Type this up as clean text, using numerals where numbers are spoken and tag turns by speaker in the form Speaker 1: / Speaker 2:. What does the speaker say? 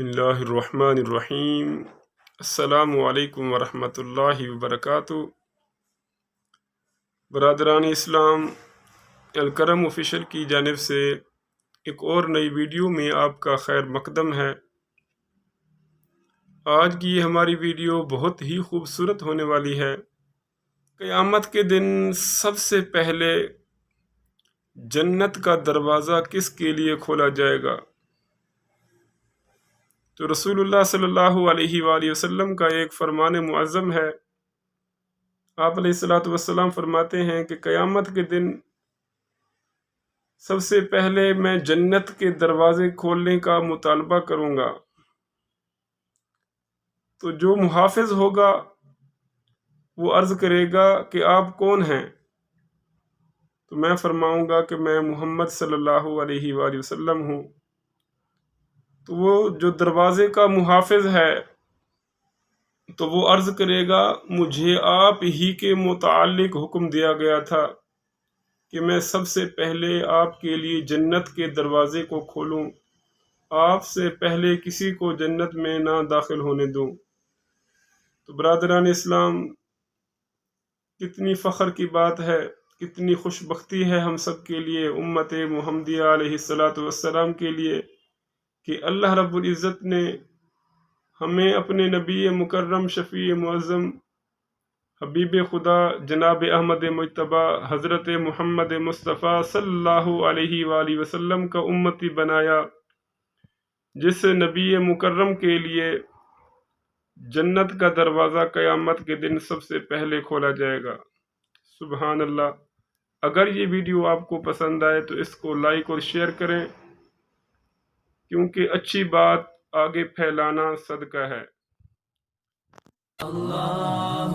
Speaker 1: بسم اللہ الرحمن الرحیم۔ السلام علیکم ورحمۃ اللہ وبرکاتہ۔ برادران اسلام، الکرم آفیشل کی جانب سے ایک اور نئی ویڈیو میں آپ کا خیر مقدم ہے۔ آج کی یہ ہماری ویڈیو بہت ہی خوبصورت ہونے والی ہے۔ قیامت کے دن سب سے پہلے جنت کا دروازہ کس کے لیے کھولا جائے گا؟ تو رسول اللہ صلی اللہ علیہ وآلہ وسلم کا ایک فرمان معظم ہے۔ آپ علیہ الصلوۃ والسلام فرماتے ہیں کہ قیامت کے دن سب سے پہلے میں جنت کے دروازے کھولنے کا مطالبہ کروں گا، تو جو محافظ ہوگا وہ عرض کرے گا کہ آپ کون ہیں؟ تو میں فرماؤں گا کہ میں محمد صلی اللہ علیہ وآلہ وسلم ہوں۔ تو وہ جو دروازے کا محافظ ہے تو وہ عرض کرے گا مجھے آپ ہی کے متعلق حکم دیا گیا تھا کہ میں سب سے پہلے آپ کے لیے جنت کے دروازے کو کھولوں، آپ سے پہلے کسی کو جنت میں نہ داخل ہونے دوں۔ تو برادران اسلام، کتنی فخر کی بات ہے، کتنی خوش بختی ہے ہم سب کے لیے، امت محمدیہ علیہ الصلوۃ والسلام کے لیے، کہ اللہ رب العزت نے ہمیں اپنے نبی مکرم شفیع معظم حبیب خدا جناب احمد مجتبیٰ حضرت محمد مصطفیٰ صلی اللہ علیہ وآلہ وسلم کا امتی بنایا، جس نبی مکرم کے لیے جنت کا دروازہ قیامت کے دن سب سے پہلے کھولا جائے گا۔ سبحان اللہ۔ اگر یہ ویڈیو آپ کو پسند آئے تو اس کو لائک اور شیئر کریں، کیونکہ اچھی بات آگے پھیلانا صدقہ ہے۔
Speaker 2: اللہ